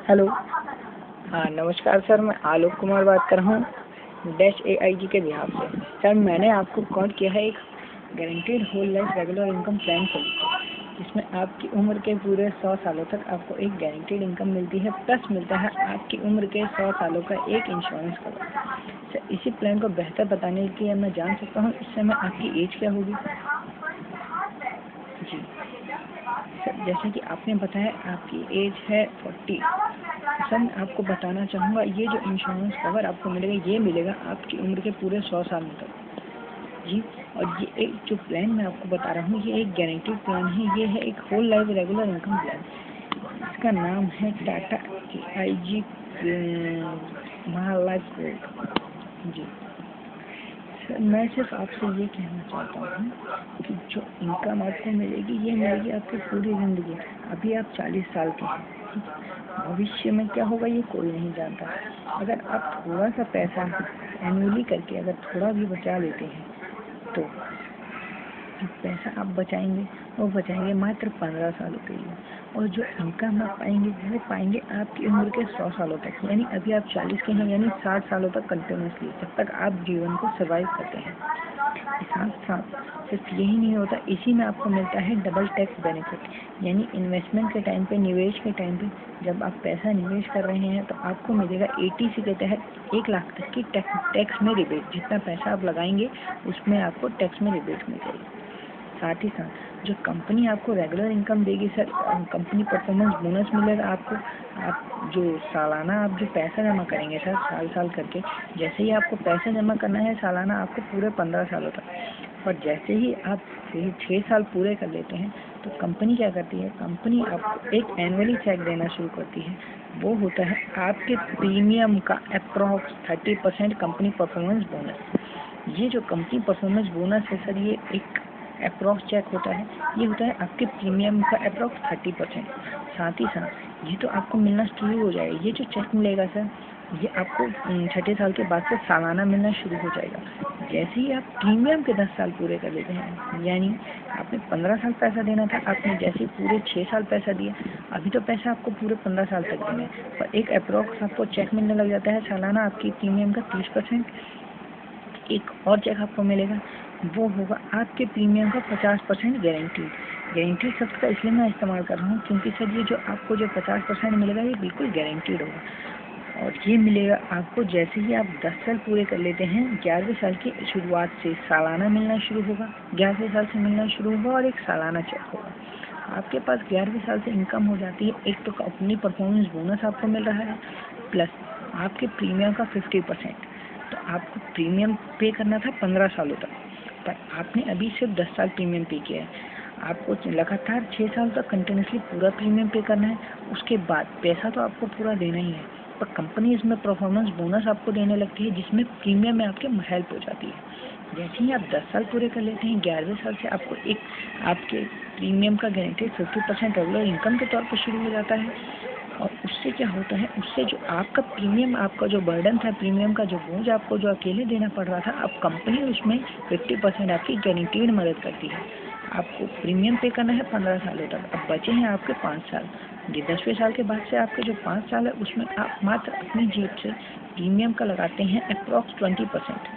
Hello. हाँ नमस्कार sir, मैं आलोक कुमार बात कर रहा हूँ डैश AIG के बिहाफ से। सर मैंने आपको कॉल किया है एक guaranteed whole life regular income plan के लिए, जिसमें आपकी उम्र के पूरे 100 सालों तक आपको एक गारंटीड इनकम मिलती है, प्लस मिलता है आपकी उम्र के 100 सालों का एक इंश्योरेंस कवर। सर इसी प्लान को बेहतर बताने के लिए मैं जान सकता हूँ इस समय आपकी एज क्या होगी? जी सर, जैसे कि आपने बताया आपकी एज है 40। सर मैं आपको बताना चाहूँगा ये जो इंश्योरेंस कवर आपको मिलेगा ये मिलेगा आपकी उम्र के पूरे 100 सालों तक। जी, और ये एक जो प्लान मैं आपको बता रहा हूँ ये एक गारंटीड प्लान है, ये है एक whole life regular income plan. इसका नाम है टाटा AIG महालाइफ गोल्ड। जी सर, मैं सिर्फ आपसे ये कहना चाहता हूँ कि जो इनकम आपको मिलेगी ये मिलेगी आपकी पूरी ज़िंदगी। अभी आप 40 साल के हैं, भविष्य में क्या होगा ये कोई नहीं जानता। अगर आप थोड़ा सा पैसा एनुअली करके अगर थोड़ा भी बचा लेते हैं तो जो पैसा आप बचाएंगे वो बचाएंगे मात्र 15 सालों के लिए, और जो इनकम आप पाएंगे वो पाएंगे आपकी उम्र के 100 सालों तक। यानी अभी आप 40 के हैं, यानी 60 सालों तक कंटिन्यूसली, जब तक आप जीवन को सर्वाइव करते हैं। साथ साथ सिर्फ यही नहीं होता, इसी में आपको मिलता है डबल टैक्स बेनिफिट। यानी इन्वेस्टमेंट के टाइम पे, निवेश के टाइम पे जब आप पैसा निवेश कर रहे हैं तो आपको मिलेगा ATC के तहत 1 लाख तक की टैक्स में रिबेट। जितना पैसा आप लगाएंगे उसमें आपको टैक्स में रिबेट मिल जाएगी। साथ ही साथ जो कंपनी आपको रेगुलर इनकम देगी सर, कंपनी परफॉर्मेंस बोनस मिलेगा आपको। आप जो सालाना आप जो पैसा जमा करेंगे सर, साल करके, जैसे ही आपको पैसा जमा करना है सालाना आपको पूरे 15 सालों तक, और जैसे ही आप 6 साल पूरे कर लेते हैं तो कंपनी क्या करती है, कंपनी आपको एक एनुअली चेक देना शुरू करती है। वो होता है आपके प्रीमियम का अप्रॉक्स 30% कंपनी परफॉर्मेंस बोनस। ये जो कंपनी परफॉर्मेंस बोनस है सर, ये एक अप्रॉक्स चेक होता है, ये होता है आपके प्रीमियम का अप्रॉक्स 30%। साथ ही साथ ये तो आपको मिलना शुरू हो जाएगा, ये जो चेक मिलेगा सर ये आपको 6 साल के बाद से सालाना मिलना शुरू हो जाएगा। जैसे ही आप प्रीमियम के 10 साल पूरे कर लेते हैं, यानी आपने 15 साल पैसा देना था, आपने जैसे ही पूरे 6 साल पैसा दिया, अभी तो पैसा आपको पूरे 15 साल तक देना है, पर एक अप्रॉक्स आपको चेक मिलने लग जाता है सालाना आपकी प्रीमियम का 30%। एक और चेक आपको मिलेगा, वो होगा आपके प्रीमियम का 50% गारंटीड शब्द का इसलिए मैं इस्तेमाल कर रहा हूँ क्योंकि सर ये जो आपको जो 50% मिलेगा ये बिल्कुल गारंटीड होगा, और ये मिलेगा आपको जैसे ही आप 10 साल पूरे कर लेते हैं। 11वें साल की शुरुआत से सालाना मिलना शुरू होगा, 11वें साल से मिलना शुरू होगा और एक सालाना चेक होगा। आपके पास 11वें साल से इनकम हो जाती है, एक तो कंपनी परफॉर्मेंस बोनस आपको मिल रहा है, प्लस आपके प्रीमियम का 50%। तो आपको प्रीमियम पे करना था 15 सालों तक, पर आपने अभी सिर्फ 10 साल प्रीमियम पे किया है। आपको लगातार 6 साल तक कंटिन्यूसली पूरा प्रीमियम पे करना है। उसके बाद पैसा तो आपको पूरा देना ही है, पर कंपनी इसमें परफॉर्मेंस बोनस आपको देने लगती है, जिसमें प्रीमियम में आपके हेल्प हो जाती है। जैसे ही आप 10 साल पूरे कर लेते हैं, 11वें साल से आपको एक आपके प्रीमियम का गारंटीड 50% रेगुलर इनकम के तौर पर शुरू हो जाता है। और उससे क्या होता है, उससे जो आपका प्रीमियम, आपका जो बर्डन था प्रीमियम का, जो बोझ आपको जो अकेले देना पड़ रहा था, अब कंपनी उसमें 50% आपकी गारंटीड मदद करती है। आपको प्रीमियम पे करना है 15 सालों तक, अब बचे हैं आपके 5 साल। ये 10वें साल के बाद से आपके जो 5 साल है उसमें आप मात्र अपनी जेब से प्रीमियम का लगाते हैं अप्रॉक्स 20%,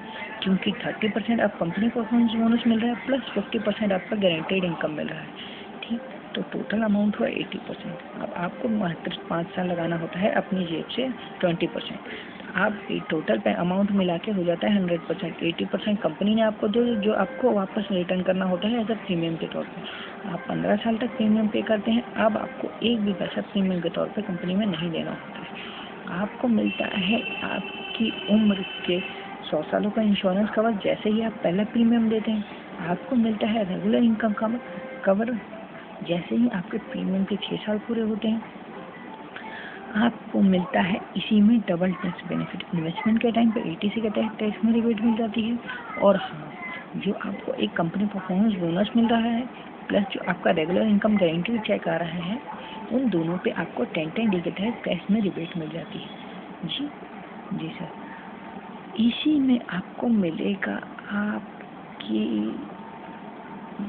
क्योंकि 30% आप कंपनी को बोनस मिल रहा है, प्लस 50% आपका गारंटीड इनकम मिल रहा है। ठीक, तो टोटल अमाउंट हुआ 80%। अब आपको मात्र 5 साल लगाना होता है अपनी जेब से 20%। आप टोटल पे अमाउंट मिला के हो जाता है 100%। 80% कंपनी ने आपको दे, जो आपको वापस रिटर्न करना होता है एज अ प्रीमियम के तौर पे। आप 15 साल तक प्रीमियम पे करते हैं, अब आपको एक भी पैसा प्रीमियम के तौर पे कंपनी में नहीं देना होता है। आपको मिलता है आपकी उम्र के 100 सालों का इंश्योरेंस कवर। जैसे ही आप पहला प्रीमियम देते हैं आपको मिलता है रेगुलर इनकम कवर। जैसे ही आपके प्रीमियम के 6 साल पूरे होते हैं आपको मिलता है इसी में डबल टैक्स बेनिफिट। इन्वेस्टमेंट के टाइम पे ATC के तहत टैक्स में रिबेट मिल जाती है, और हाँ, जो आपको एक कंपनी परफॉर्मेंस बोनस मिल रहा है, प्लस जो आपका रेगुलर इनकम गारंटी चेक आ रहा है, उन दोनों पे आपको 10-10 के तहत टैक्स में रिबेट मिल जाती है। जी सर, इसी में आपको मिलेगा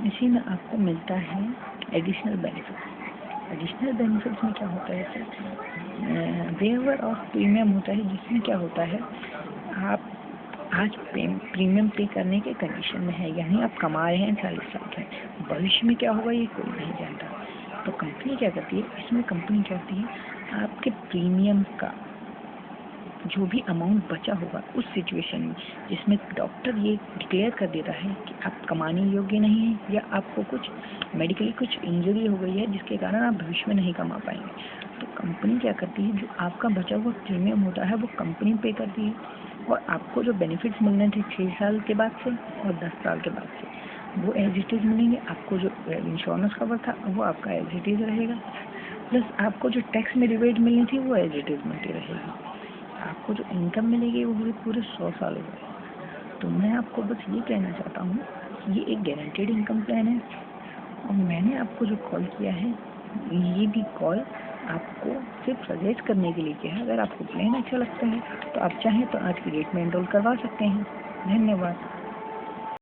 इसी में आपको मिलता है एडिशनल बेनिफिट। एडिशनल बेनिफिट्स में क्या होता है सर, वेवर ऑफ प्रीमियम होता है, जिसमें क्या होता है आप आज प्रीमियम पे करने के कंडीशन में है, यानी आप कमा रहे हैं 40 साल के, भविष्य में क्या होगा ये कोई नहीं जानता। तो कंपनी क्या करती है, इसमें कंपनी क्या होती है, आपके प्रीमियम का जो भी अमाउंट बचा होगा उस सिचुएशन में जिसमें डॉक्टर ये डिक्लेयर कर देता है कि आप कमाने योग्य नहीं हैं या आपको कुछ मेडिकली कुछ इंजरी हो गई है जिसके कारण आप भविष्य में नहीं कमा पाएंगे, तो कंपनी क्या करती है, जो आपका बचा हुआ प्रीमियम होता है वो कंपनी पे करती है, और आपको जो बेनिफिट्स मिलने थे 6 साल के बाद से और 10 साल के बाद से वो एज इट इज़ मिलेंगे। आपको जो इंश्योरेंस कवर था वो आपका एज इट इज़ रहेगा, प्लस आपको जो टैक्स में रिबेट मिलनी थी वो एज इट इज़ मिलती रहेगी। आपको जो इनकम मिलेगी वो पूरे पूरे 100 साल हो गए। तो मैं आपको बस ये कहना चाहता हूँ कि ये एक गारंटेड इनकम प्लान है, और मैंने आपको जो कॉल किया है ये भी कॉल आपको सिर्फ सजेस्ट करने के लिए किया है। अगर आपको प्लान अच्छा लगता है तो आप चाहें तो आज की डेट में एनरोल करवा सकते हैं। धन्यवाद।